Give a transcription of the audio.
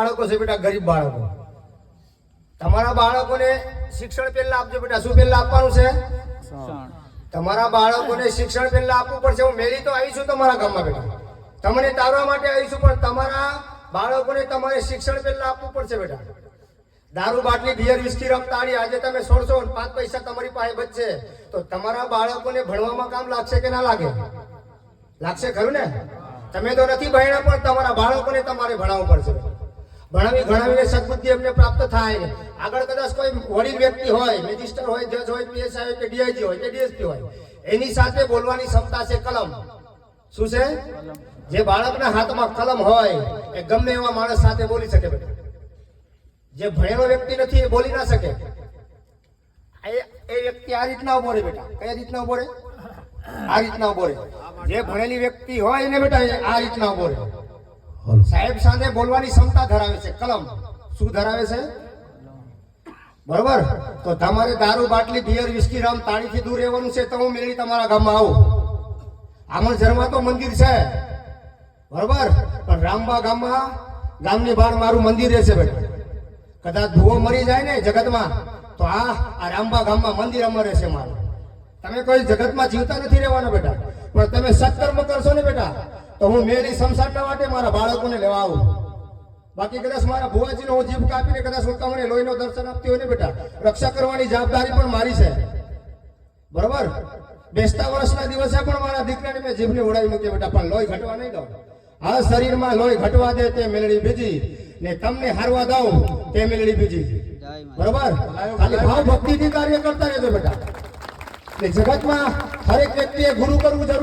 બાળકો છે બેટા, ગરીબ બાળકો. તમારા બાળકોને શિક્ષણ પહેલા આપજો બેટા. શું પહેલા આપવાનું છે? તમારા બાળકોને શિક્ષણ પહેલા આપવું પડશે. હું મેળી તો આવી છું તમારા ગામમાં બેટા, તમને તારવા માટે આવી છું, પણ તમારા બાળકોને તમારે શિક્ષણ પહેલા આપવું પડશે બેટા. દારૂ બાટલી બિયર વિસ્કી રફતાડી આજે તમે છોડશો, 5 પૈસા તમારી પાસે બચશે તો તમારા બાળકોને ભણવામાં કામ લાગશે કે ના લાગે? લાગશે ખરું ને? તમે તો નથી ભણ્યા, પણ તમારા બાળકોને તમારે ભણાવવું પડશે. ભણાવી ગણાવીને સદબુદ્ધિ એમને પ્રાપ્ત થાય. આગળ કદાચ કોઈ વડીલ વ્યક્તિ હોય, મેજિસ્ટર હોય, જજ હોય, પીએસઆઈ હોય કે ડીઆઈજી હોય કે ડીએસપી હોય, એની સાથે બોલવાની ક્ષમતા છે કલમ. શું છે? જે બાળકના હાથમાં કલમ હોય એ ગમે એવા માણસ સાથે બોલી શકે બેટા. જે ભણેલો વ્યક્તિ નથી એ બોલી ના શકે. એ વ્યક્તિ આ રીતના ઉભો રહે બેટા. કઈ રીતના ઉભો રહે? આ રીતના ઉભો રહે. જે ભણેલી વ્યક્તિ હોય એને બેટા આ રીતના ઉભો રહે. સાહેબ સાથે બોલવાની ક્ષમતા ધરાવે છે કલમ. શું ધરાવે છે? બરોબર. તો તમારે દારૂ બાટલી બિયર વિસ્કી રામ તાળીથી દૂર રહેવાનું છે. તો હું મેળી તમારા ગામમાં આવું. આમણઝરમાં તો મંદિર છે બરોબર, પણ રામબા ગામમાં ગામની બહાર મારું મંદિર રહેશે બેટા. કદાચ ભૂવો મરી જાય ને જગતમાં તો આ રામબા ગામમાં મંદિર અમર રહેશે મારું. તમે કોઈ જગતમાં જીવતા નથી રહેવાના બેટા, પણ તમે સત્કર્મ કરશો ને બેટા તો હું મેળી શમશાનના માટે મારા બાળકોને લેવા આવું. બાકી કદાચ મારા ભુવાજીનો હું જીભ કાપીને કદાચ હું તમને લોહીનો દર્શન આપતી હોય ને બેટા, રક્ષા કરવાની જવાબદારી પણ મારી છે બરોબર. બેસતા વર્ષના દિવસે પણ મારા દીકરાને મેં જીભને ઉડાવી મૂકી બેટા, પણ લોહી ઘટવા નહીં દઉં. આ શરીરમાં લોહી ઘટવા દે તે મેળડી બીજી, ને તમને હારવા દઉં તે મેળડી બીજી. બરોબર. ખાલી ભાવ ભક્તિથી કાર્ય કરતા રહેજો બેટા. જગતમાં હરેક વ્યક્તિએ ગુરુ કરવું જરૂરી.